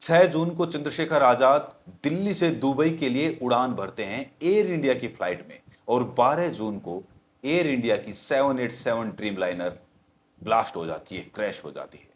6 जून को चंद्रशेखर आजाद दिल्ली से दुबई के लिए उड़ान भरते हैं एयर इंडिया की फ्लाइट में और 12 जून को एयर इंडिया की 787 ड्रीमलाइनर ब्लास्ट हो जाती है, क्रैश हो जाती है।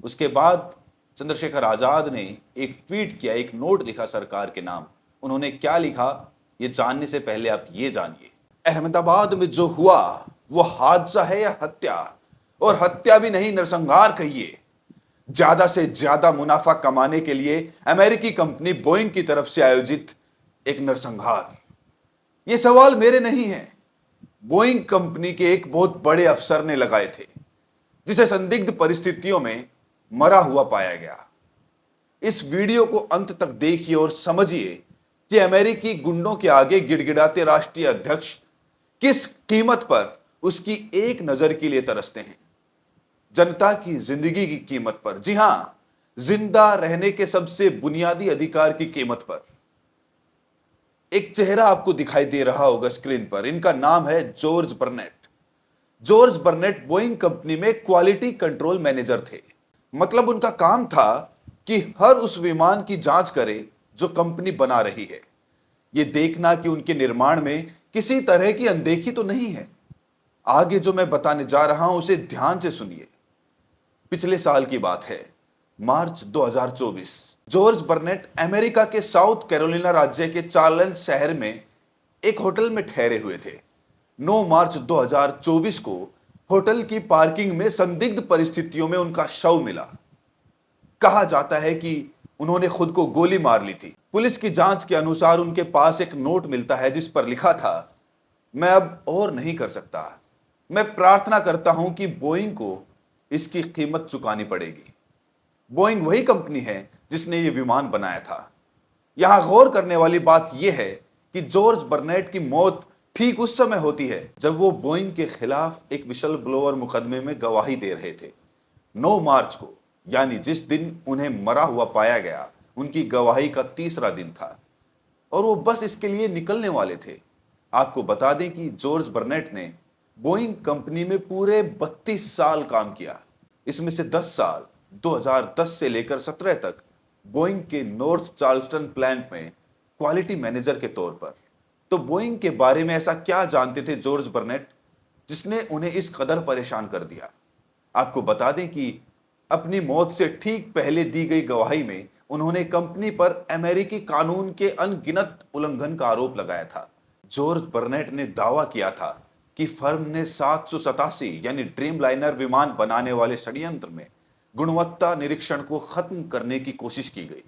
उसके बाद चंद्रशेखर आजाद ने एक ट्वीट किया, एक नोट लिखा सरकार के नाम। उन्होंने क्या लिखा, ये जानने से पहले आप ये जानिए। अहमदाबाद में जो हुआ वो हादसा है या हत्या? और हत्या भी नहीं, नरसंहार कहिए। ज्यादा से ज्यादा मुनाफा कमाने के लिए अमेरिकी कंपनी बोइंग की तरफ से आयोजित एक नरसंहार। ये सवाल मेरे नहीं है, बोइंग कंपनी के एक बहुत बड़े अफसर ने लगाए थे, जिसे संदिग्ध परिस्थितियों में मरा हुआ पाया गया। इस वीडियो को अंत तक देखिए और समझिए कि अमेरिकी गुंडों के आगे गिड़गिड़ाते राष्ट्रीय अध्यक्ष किस कीमत पर उसकी एक नजर के लिए तरसते हैं। जनता की जिंदगी की कीमत पर, जी हां, जिंदा रहने के सबसे बुनियादी अधिकार की कीमत पर। एक चेहरा आपको दिखाई दे रहा होगा स्क्रीन पर, इनका नाम है जॉर्ज बर्नेट। जॉर्ज बर्नेट बोइंग कंपनी में क्वालिटी कंट्रोल मैनेजर थे। मतलब उनका काम था कि हर उस विमान की जांच करे जो कंपनी बना रही है, यह देखना कि उनके निर्माण में किसी तरह की अनदेखी तो नहीं है। आगे जो मैं बताने जा रहा हूं उसे ध्यान से सुनिए। पिछले साल की बात है, मार्च 2024। जॉर्ज बर्नेट अमेरिका के साउथ कैरोलिना राज्य के चार्ल्स शहर में एक होटल में ठहरे हुए थे। 9 मार्च 2024 को होटल की पार्किंग में संदिग्ध परिस्थितियों में उनका शव मिला। कहा जाता है कि उन्होंने खुद को गोली मार ली थी। पुलिस की जांच के अनुसार उनके पास एक नोट मिलता है जिस पर लिखा था, मैं अब और नहीं कर सकता। मैं प्रार्थना करता हूं कि बोइंग को इसकी कीमत चुकानी पड़ेगी। बोइंग वही कंपनी है जिसने ये विमान बनाया था। यहां गौर करने वाली बात यह है कि जॉर्ज बर्नेट की मौत ठीक उस समय होती है जब वो बोइंग के खिलाफ एक विशल ब्लोअर मुकदमे में गवाही दे रहे थे। 9 मार्च को, यानी जिस दिन उन्हें मरा हुआ पाया गया, उनकी गवाही का तीसरा दिन था और वो बस इसके लिए निकलने वाले थे। आपको बता दें कि जॉर्ज बर्नेट ने बोइंग कंपनी में पूरे 32 साल काम किया। इसमें से 10 साल 2010 से लेकर 17 तक बोइंग के नॉर्थ चार्ल्सटन प्लांट में क्वालिटी मैनेजर के तौर पर। तो बोइंग के बारे में ऐसा क्या जानते थे जॉर्ज बर्नेट जिसने उन्हें इस कदर परेशान कर दिया? आपको बता दें कि अपनी मौत से ठीक पहले दी गई गवाही में उन्होंने कंपनी पर अमेरिकी कानून के अनगिनत उल्लंघन का आरोप लगाया था। जॉर्ज बर्नेट ने दावा किया था कि फर्म ने 787 यानी ड्रीम लाइनर विमान बनाने वाले षड्यंत्र में गुणवत्ता निरीक्षण को खत्म करने की कोशिश की गई।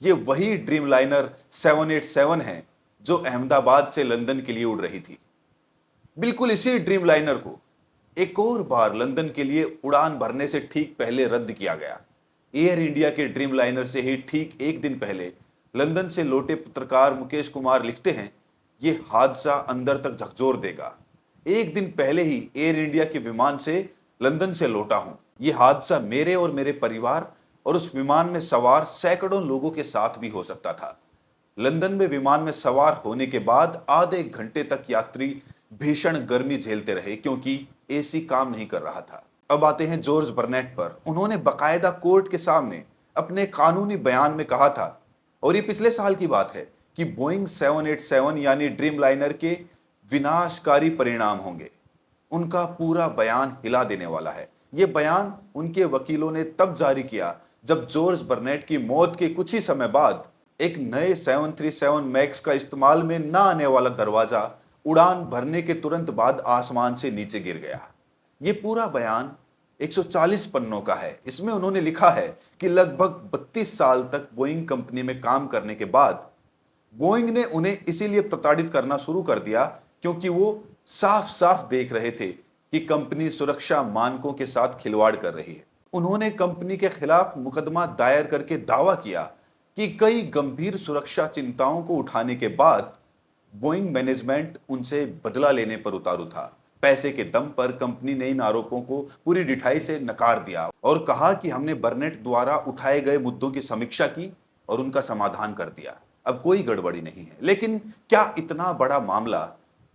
ये वही ड्रीम लाइनर 787 है जो अहमदाबाद से लंदन के लिए उड़ रही थी। बिल्कुल इसी ड्रीम लाइनर को एक और बार लंदन के लिए उड़ान भरने से ठीक पहले रद्द किया गया। एयर इंडिया के ड्रीम लाइनर से ही ठीक एक दिन पहले लंदन से लौटे पत्रकार मुकेश कुमार लिखते हैं, ये हादसा अंदर तक झकझोर देगा। एक दिन पहले ही एयर इंडिया के विमान से लंदन से लौटा हूं। यह हादसा मेरे और मेरे परिवार और उस विमान में सवार सैकड़ों लोगों के साथ भी हो सकता था। लंदन में विमान में सवार होने के बाद आधे घंटे तक यात्री भीषण गर्मी झेलते रहे क्योंकि एसी काम नहीं कर रहा था। अब आते हैं जॉर्ज बर्नेट पर। उन्होंने बकायदा कोर्ट के सामने अपने कानूनी बयान में कहा था, और ये पिछले साल की बात है, कि बोइंग 787 यानी ड्रीम लाइनर के विनाशकारी परिणाम होंगे। उनका पूरा बयान हिला देने वाला है। यह बयान उनके वकीलों ने तब जारी किया जब जॉर्ज बर्नेट की मौत के कुछ ही समय बाद एक नए 737 मैक्स का इस्तेमाल में न आने वाला दरवाजा उड़ान भरने के तुरंत बाद आसमान से नीचे गिर गया। यह पूरा बयान 140 पन्नों का है। इसमें उन्होंने लिखा है कि लगभग 32 साल तक बोइंग कंपनी में काम करने के बाद बोइंग ने उन्हें इसीलिए प्रताड़ित करना शुरू कर दिया क्योंकि वो साफ साफ देख रहे थे कि कंपनी सुरक्षा मानकों के साथ खिलवाड़ कर रही है। उन्होंने कंपनी के खिलाफ मुकदमा दायर करके दावा किया कि कई गंभीर सुरक्षा चिंताओं को उठाने के बाद बोइंग मैनेजमेंट उनसे बदला लेने पर उतारू था। पैसे के दम पर कंपनी ने इन आरोपों को पूरी ढिठाई से नकार दिया और कहा कि हमने बर्नेट द्वारा उठाए गए मुद्दों की समीक्षा की और उनका समाधान कर दिया। अब कोई गड़बड़ी नहीं है। लेकिन क्या इतना बड़ा मामला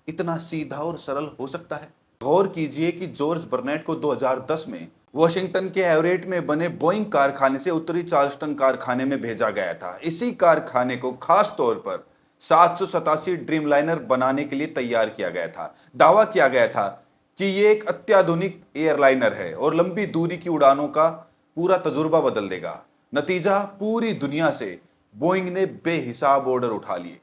इतना सीधा और सरल हो सकता है? गौर कीजिए कि जॉर्ज बर्नेट को 2010 में वॉशिंगटन के एवरेट में बने बोइंग कारखाने से उत्तरी चार्ल्सटन कारखाने में भेजा गया था। इसी कारखाने को खास तौर पर 787 ड्रीमलाइनर बनाने के लिए तैयार किया गया था। दावा किया गया था कि ये एक अत्याधुनिक एयरलाइनर है और लंबी दूरी की उड़ानों का पूरा तजुर्बा बदल देगा। नतीजा, पूरी दुनिया से बोइंग ने बेहिसाब ऑर्डर उठा लिए।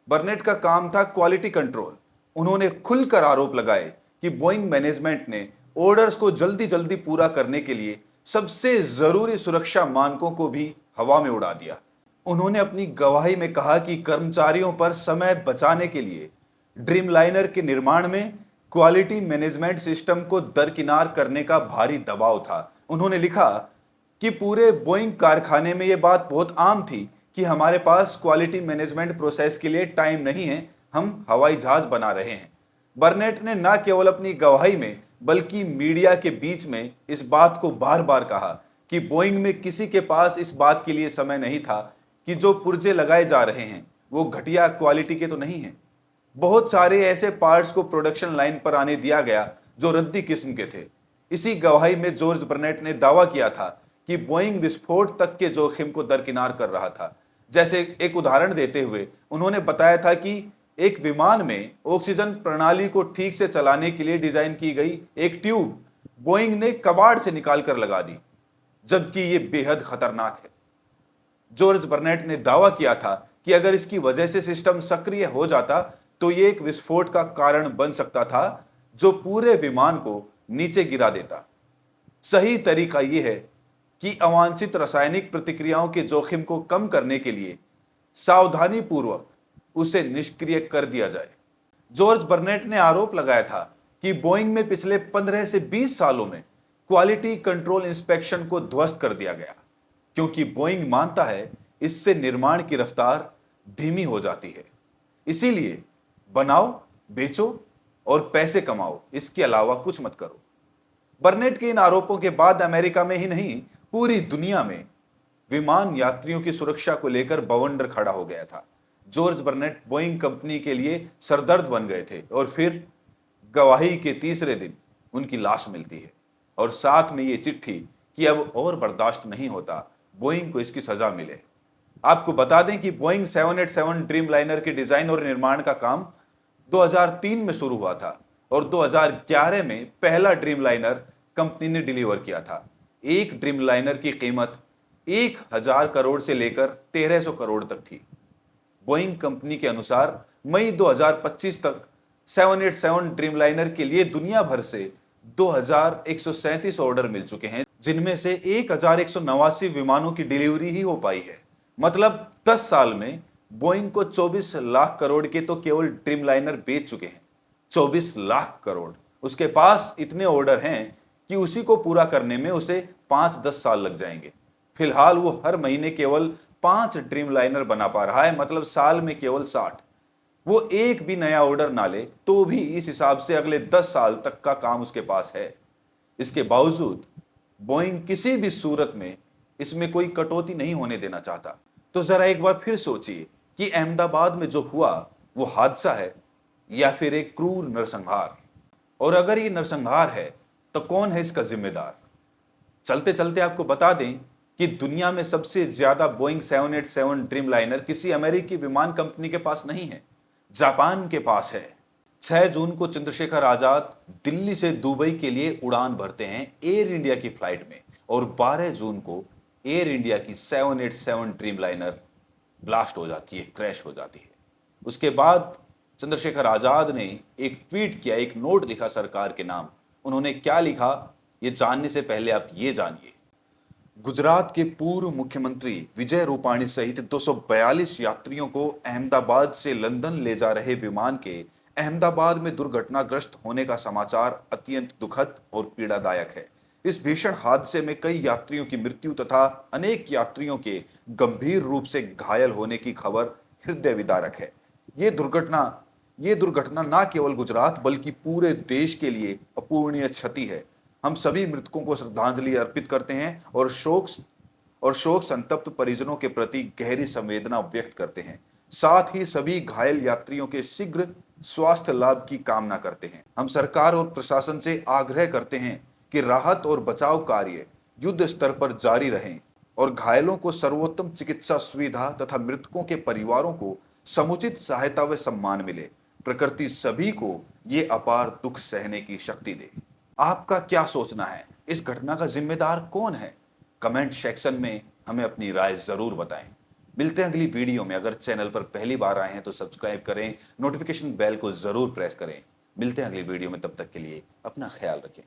बर्नेट का काम था क्वालिटी कंट्रोल। उन्होंने खुलकर आरोप लगाए कि बोइंग मैनेजमेंट ने ऑर्डर्स को जल्दी जल्दी पूरा करने के लिए सबसे जरूरी सुरक्षा मानकों को भी हवा में उड़ा दिया। उन्होंने अपनी गवाही में कहा कि कर्मचारियों पर समय बचाने के लिए ड्रीमलाइनर के निर्माण में क्वालिटी मैनेजमेंट सिस्टम को दरकिनार करने का भारी दबाव था। उन्होंने लिखा कि पूरे बोइंग कारखाने में यह बात बहुत आम थी कि हमारे पास क्वालिटी मैनेजमेंट प्रोसेस के लिए टाइम नहीं है, हम हवाई जहाज बना रहे हैं। बर्नेट ने न केवल अपनी गवाही में बल्कि मीडिया के बीच में इस बात को बार बार कहा कि बोइंग में किसी के पास इस बात के लिए समय नहीं था कि जो पुर्जे लगाए जा रहे हैं वो घटिया क्वालिटी के तो नहीं हैं। बहुत सारे ऐसे पार्ट्स को प्रोडक्शन लाइन पर आने दिया गया जो रद्दी किस्म के थे। इसी गवाही में जॉर्ज बर्नेट ने दावा किया था कि बोइंग विस्फोट तक के जोखिम को दरकिनार कर रहा था। जैसे एक उदाहरण देते हुए उन्होंने बताया था कि एक विमान में ऑक्सीजन प्रणाली को ठीक से चलाने के लिए डिजाइन की गई एक ट्यूब बोइंग ने कबाड़ से निकाल कर लगा दी, जबकि यह बेहद खतरनाक है। जॉर्ज बर्नेट ने दावा किया था कि अगर इसकी वजह से सिस्टम सक्रिय हो जाता तो यह एक विस्फोट का कारण बन सकता था जो पूरे विमान को नीचे गिरा देता। सही तरीका यह है कि अवांछित रासायनिक प्रतिक्रियाओं के जोखिम को कम करने के लिए सावधानी पूर्वक उसे निष्क्रिय कर दिया जाए। जॉर्ज बर्नेट ने आरोप लगाया था कि बोइंग में पिछले 15 से 20 सालों में क्वालिटी कंट्रोल इंस्पेक्शन को ध्वस्त कर दिया गया, क्योंकि बोइंग मानता है इससे निर्माण की रफ्तार धीमी हो जाती है। इसीलिए बनाओ, बेचो और पैसे कमाओ, इसके अलावा कुछ मत करो। बर्नेट के इन आरोपों के बाद अमेरिका में ही नहीं, पूरी दुनिया में विमान यात्रियों की सुरक्षा को लेकर बवंडर खड़ा हो गया था। जॉर्ज बर्नेट बोइंग कंपनी के लिए सरदर्द बन गए थे और फिर गवाही के तीसरे दिन उनकी लाश मिलती है और साथ में ये चिट्ठी कि अब और बर्दाश्त नहीं होता, बोइंग को इसकी सजा मिले। आपको बता दें कि बोइंग 787 ड्रीमलाइनर के डिजाइन और निर्माण का काम 2003 में शुरू हुआ था और 2011 में पहला ड्रीमलाइनर कंपनी ने डिलीवर किया था। एक ड्रीमलाइनर की कीमत 1000 करोड़ से लेकर 1300 करोड़ तक थी। बोइंग कंपनी के अनुसार मई 2025 तक 787 ड्रीमलाइनर के लिए दुनिया भर से 2137 ऑर्डर मिल चुके हैं, जिनमें से 1189 विमानों की डिलीवरी ही हो पाई है। मतलब 10 साल में बोइंग को 24 लाख करोड़ के तो केवल ड्रीमलाइनर बेच चुके हैं। 24 लाख करोड़। उसके पास इतने ऑर्डर हैं कि उसी को पूरा करने में उसे 5-10 साल लग जाएंगे। फिलहाल वो हर महीने केवल 5 ड्रीमलाइनर बना पा रहा है, मतलब साल में केवल 60। वो एक भी नया ऑर्डर ना ले तो भी इस हिसाब से अगले 10 साल तक का काम उसके पास है। इसके बावजूद बोइंग किसी भी सूरत में इसमें कोई कटौती नहीं होने देना चाहता। तो जरा एक बार फिर सोचिए कि अहमदाबाद में जो हुआ वो हादसा है या फिर एक क्रूर नरसंहार। और अगर ये नरसंहार है तो कौन है इसका जिम्मेदार। चलते चलते आपको बता दें कि दुनिया में सबसे ज्यादा बोइंग 787 ड्रीमलाइनर किसी अमेरिकी विमान कंपनी के पास नहीं है, जापान के पास है। 6 जून को चंद्रशेखर आजाद दिल्ली से दुबई के लिए उड़ान भरते हैं एयर इंडिया की फ्लाइट में और 12 जून को एयर इंडिया की 787 ड्रीमलाइनर ब्लास्ट हो जाती है, क्रैश हो जाती है। उसके बाद चंद्रशेखर आजाद ने एक ट्वीट किया, एक नोट लिखा सरकार के नाम। उन्होंने क्या लिखा ये जानने से पहले आप ये जानिए। गुजरात के पूर्व मुख्यमंत्री विजय रूपाणी सहित 242 यात्रियों को अहमदाबाद से लंदन ले जा रहे विमान के अहमदाबाद में दुर्घटनाग्रस्त होने का समाचार अत्यंत दुखद और पीड़ादायक है। इस भीषण हादसे में कई यात्रियों की मृत्यु तथा अनेक यात्रियों के गंभीर रूप से घायल होने की खबर हृदय विदारक है। ये दुर्घटना न केवल गुजरात बल्कि पूरे देश के लिए अपूरणीय क्षति है। हम सभी मृतकों को श्रद्धांजलि अर्पित करते हैं और शोक संतप्त परिजनों के प्रति गहरी संवेदना व्यक्त करते हैं। साथ ही सभी घायल यात्रियों के शीघ्र स्वास्थ्य लाभ की कामना करते हैं। हम सरकार और प्रशासन से आग्रह करते हैं कि राहत और बचाव कार्य युद्ध स्तर पर जारी रहें और घायलों को सर्वोत्तम चिकित्सा सुविधा तथा मृतकों के परिवारों को समुचित सहायता व सम्मान मिले। प्रकृति सभी को ये अपार दुख सहने की शक्ति दे। आपका क्या सोचना है? इस घटना का जिम्मेदार कौन है? कमेंट सेक्शन में हमें अपनी राय जरूर बताएं। मिलते हैं अगली वीडियो में। अगर चैनल पर पहली बार आए हैं तो सब्सक्राइब करें, नोटिफिकेशन बेल को जरूर प्रेस करें। मिलते हैं अगली वीडियो में, तब तक के लिए अपना ख्याल रखें।